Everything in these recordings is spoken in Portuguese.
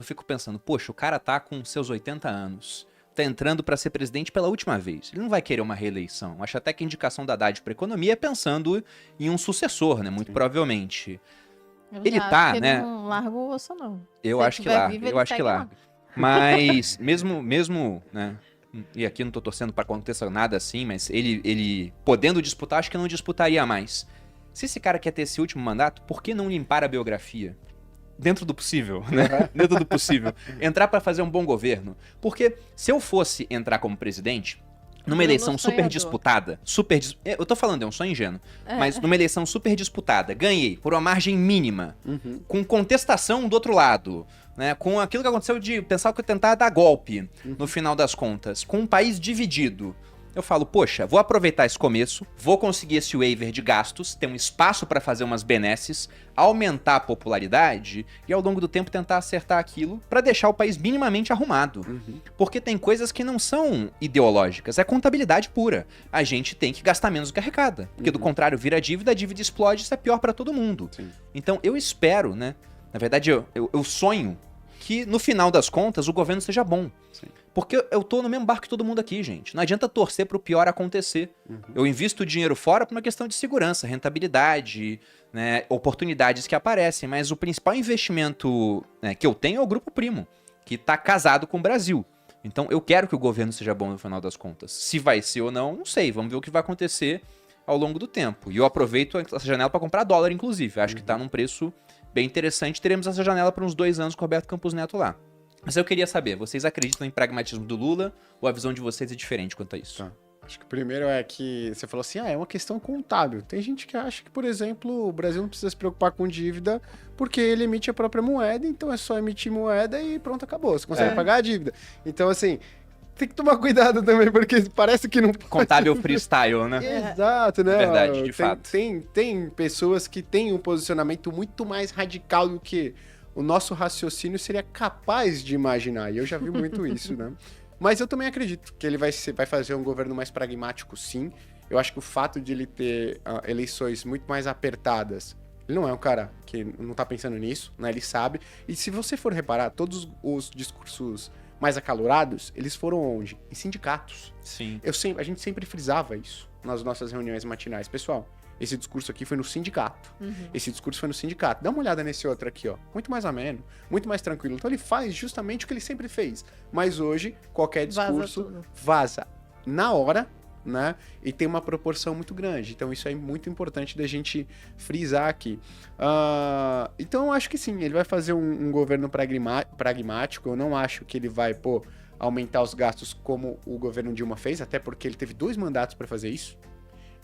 Eu fico pensando, poxa, o cara tá com seus 80 anos, tá entrando pra ser presidente pela última vez. Ele não vai querer uma reeleição. Acho até que a indicação da Haddad pra economia é pensando em um sucessor, né? Muito provavelmente. Eu Ele já tá, acho que né? ele não larga o osso, não. Eu Se ele acho que estiver larga, vivo, eu ele acho que segue lá. larga. Mas, mesmo, né? E aqui não tô torcendo pra que aconteça nada assim, mas ele podendo disputar, acho que não disputaria mais. Se esse cara quer ter esse último mandato, por que não limpar a biografia? Dentro do possível, né? Dentro do possível. Entrar pra fazer um bom governo. Porque se eu fosse entrar como presidente, numa Bruno eleição super sonhador. disputada, eu tô falando, é um sonho ingênuo, É. mas numa eleição super disputada, ganhei por uma margem mínima, Uhum. com contestação do outro lado, né? Com aquilo que aconteceu de pensar que eu tentar dar golpe, no final das contas, com um país dividido. Eu falo, poxa, vou aproveitar esse começo, vou conseguir esse waiver de gastos, ter um espaço pra fazer umas benesses, aumentar a popularidade e ao longo do tempo tentar acertar aquilo pra deixar o país minimamente arrumado. Porque tem coisas que não são ideológicas, é contabilidade pura. A gente tem que gastar menos do que arrecada, porque do contrário vira dívida, a dívida explode, isso é pior pra todo mundo. Sim. Então eu espero, né, na verdade eu sonho que no final das contas o governo seja bom. Sim. Porque eu tô no mesmo barco que todo mundo aqui, gente. Não adianta torcer pro pior acontecer. Eu invisto dinheiro fora por uma questão de segurança, rentabilidade, né, oportunidades que aparecem. Mas o principal investimento, né, que eu tenho é o Grupo Primo, que tá casado com o Brasil. Então eu quero que o governo seja bom no final das contas. Se vai ser ou não sei. Vamos ver o que vai acontecer ao longo do tempo. E eu aproveito essa janela para comprar dólar, inclusive. Acho que tá num preço bem interessante. Teremos essa janela por uns 2 anos com o Roberto Campos Neto lá. Mas eu queria saber, vocês acreditam em pragmatismo do Lula ou a visão de vocês é diferente quanto a isso? Tá. Acho que o primeiro é que você falou assim, é uma questão contábil. Tem gente que acha que, por exemplo, o Brasil não precisa se preocupar com dívida porque ele emite a própria moeda, então é só emitir moeda e pronto, acabou. Você consegue pagar a dívida. Então, assim, tem que tomar cuidado também, porque parece que não pode. Contábil freestyle, né? Exato, né? Verdade, de fato. Tem pessoas que têm um posicionamento muito mais radical do que o nosso raciocínio seria capaz de imaginar. E eu já vi muito isso, né? Mas eu também acredito que ele vai fazer um governo mais pragmático, sim. Eu acho que o fato de ele ter eleições muito mais apertadas, ele não é um cara que não tá pensando nisso, né? Ele sabe. E se você for reparar, todos os discursos mais acalorados, eles foram onde? Em sindicatos. Sim. A gente sempre frisava isso nas nossas reuniões matinais. Pessoal, esse discurso aqui foi no sindicato. Esse discurso foi no sindicato. Dá uma olhada nesse outro aqui, ó. Muito mais ameno, muito mais tranquilo. Então ele faz justamente o que ele sempre fez. Mas hoje, qualquer discurso vaza na hora, né? E tem uma proporção muito grande. Então isso é muito importante da gente frisar aqui. Então eu acho que sim, ele vai fazer um governo pragmático. Eu não acho que ele vai, aumentar os gastos como o governo Dilma fez, até porque ele teve 2 mandatos para fazer isso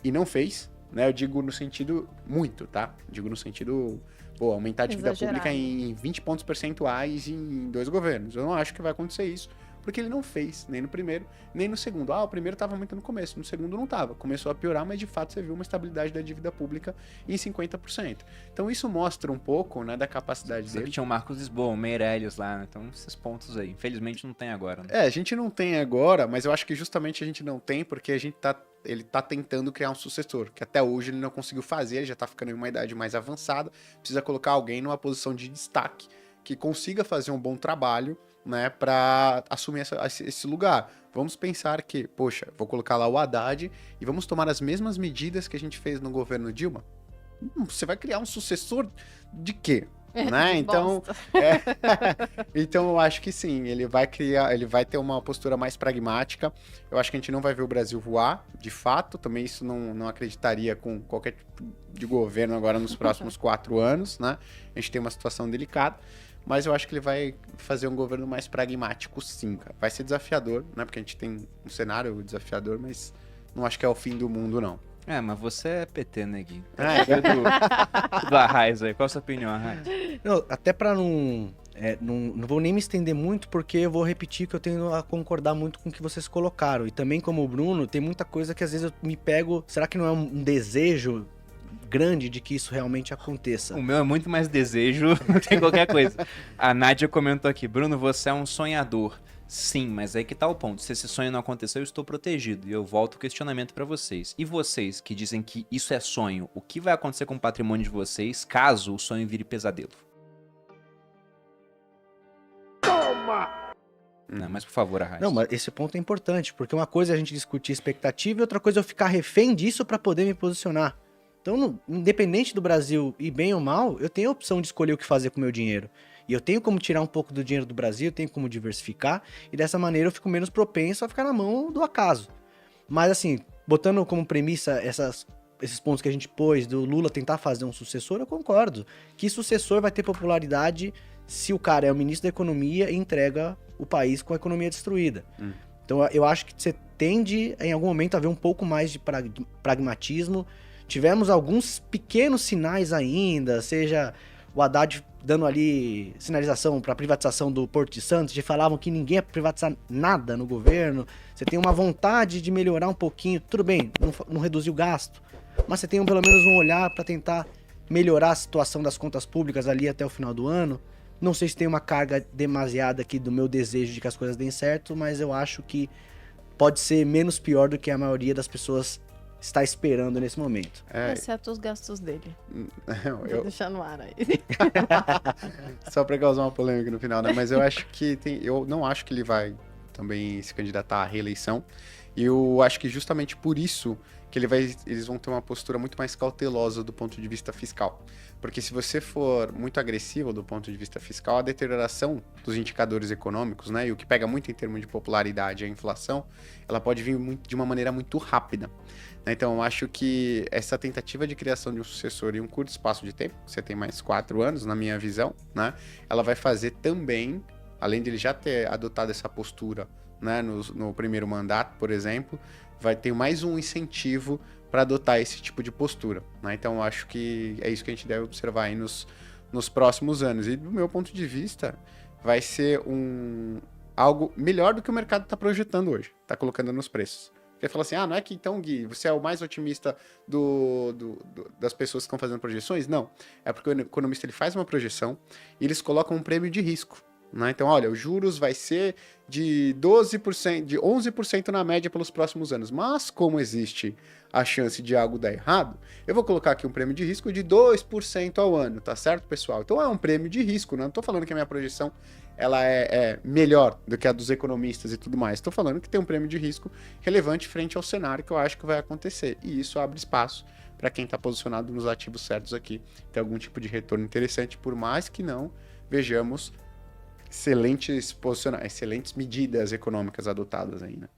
e não fez. Né, eu digo no sentido muito, tá? Digo no sentido, aumentar a dívida pública em 20 pontos percentuais em 2 governos. Eu não acho que vai acontecer isso, porque ele não fez, nem no primeiro, nem no segundo. O primeiro estava muito no começo, no segundo não estava. Começou a piorar, mas de fato você viu uma estabilidade da dívida pública em 50%. Então isso mostra um pouco, né, da capacidade dele. Tinha o Marcos Lisboa, o Meirelles lá, né? Então esses pontos aí. Infelizmente não tem agora, né? A gente não tem agora, mas eu acho que justamente a gente não tem porque ele tá tentando criar um sucessor, que até hoje ele não conseguiu fazer, ele já tá ficando em uma idade mais avançada, precisa colocar alguém numa posição de destaque, que consiga fazer um bom trabalho, né, pra assumir esse lugar. Vamos pensar que, poxa, vou colocar lá o Haddad e vamos tomar as mesmas medidas que a gente fez no governo Dilma? Você vai criar um sucessor de quê? Né? Então, então eu acho que sim, ele vai ter uma postura mais pragmática. Eu acho que a gente não vai ver o Brasil voar, de fato. Também isso não acreditaria com qualquer tipo de governo agora nos próximos 4 anos, né? A gente tem uma situação delicada, mas eu acho que ele vai fazer um governo mais pragmático, sim, cara. Vai ser desafiador, né? Porque a gente tem um cenário desafiador, mas não acho que é o fim do mundo, não. Mas você é PT, né, Gui? Do Arraiz aí. Qual a sua opinião, Arraiz? Não, até pra não vou nem me estender muito, porque eu vou repetir que eu tenho a concordar muito com o que vocês colocaram. E também, como o Bruno, tem muita coisa que às vezes eu me pego... Será que não é um desejo grande de que isso realmente aconteça? O meu é muito mais desejo do que qualquer coisa. A Nádia comentou aqui, Bruno, você é um sonhador. Sim, mas aí que tá o ponto. Se esse sonho não aconteceu, eu estou protegido. E eu volto o questionamento pra vocês. E vocês que dizem que isso é sonho, o que vai acontecer com o patrimônio de vocês caso o sonho vire pesadelo? Não, mas por favor, Arraes. Não, mas esse ponto é importante, porque uma coisa é a gente discutir expectativa e outra coisa é eu ficar refém disso pra poder me posicionar. Então, independente do Brasil ir bem ou mal, eu tenho a opção de escolher o que fazer com o meu dinheiro. E eu tenho como tirar um pouco do dinheiro do Brasil, eu tenho como diversificar, e dessa maneira eu fico menos propenso a ficar na mão do acaso. Mas assim, botando como premissa esses pontos que a gente pôs do Lula tentar fazer um sucessor, eu concordo. Que sucessor vai ter popularidade se o cara é o ministro da economia e entrega o país com a economia destruída. Então eu acho que você tende em algum momento a ver um pouco mais de pragmatismo. Tivemos alguns pequenos sinais ainda, seja o Haddad dando ali sinalização para a privatização do Porto de Santos, já falavam que ninguém ia privatizar nada no governo. Você tem uma vontade de melhorar um pouquinho, tudo bem, não reduzir o gasto, mas você tem pelo menos um olhar para tentar melhorar a situação das contas públicas ali até o final do ano. Não sei se tem uma carga demasiada aqui do meu desejo de que as coisas deem certo, mas eu acho que pode ser menos pior do que a maioria das pessoas está esperando nesse momento. Exceto os gastos dele. Vou deixar no ar aí. Só pra causar uma polêmica no final, né? Mas eu acho que eu não acho que ele vai também se candidatar à reeleição. E eu acho que justamente por isso que eles vão ter uma postura muito mais cautelosa do ponto de vista fiscal. Porque se você for muito agressivo do ponto de vista fiscal, a deterioração dos indicadores econômicos, né, e o que pega muito em termos de popularidade, a inflação, ela pode vir de uma maneira muito rápida. Então, eu acho que essa tentativa de criação de um sucessor em um curto espaço de tempo, você tem mais 4 anos, na minha visão, né, ela vai fazer também, além de ele já ter adotado essa postura, né, no primeiro mandato, por exemplo, vai ter mais um incentivo para adotar esse tipo de postura, né? Então, eu acho que é isso que a gente deve observar aí nos próximos anos. E, do meu ponto de vista, vai ser algo melhor do que o mercado está projetando hoje, está colocando nos preços. Porque fala assim, não é que então, Gui, você é o mais otimista das pessoas que estão fazendo projeções? Não, é porque o economista ele faz uma projeção e eles colocam um prêmio de risco. Né? Então, olha, os juros vai ser de 12%, de 11% na média pelos próximos anos. Mas, como existe a chance de algo dar errado, eu vou colocar aqui um prêmio de risco de 2% ao ano, tá certo, pessoal? Então, é um prêmio de risco, né? Não estou falando que a minha projeção ela é melhor do que a dos economistas e tudo mais. Estou falando que tem um prêmio de risco relevante frente ao cenário que eu acho que vai acontecer. E isso abre espaço para quem está posicionado nos ativos certos aqui ter algum tipo de retorno interessante, por mais que não vejamos excelentes medidas econômicas adotadas aí, né?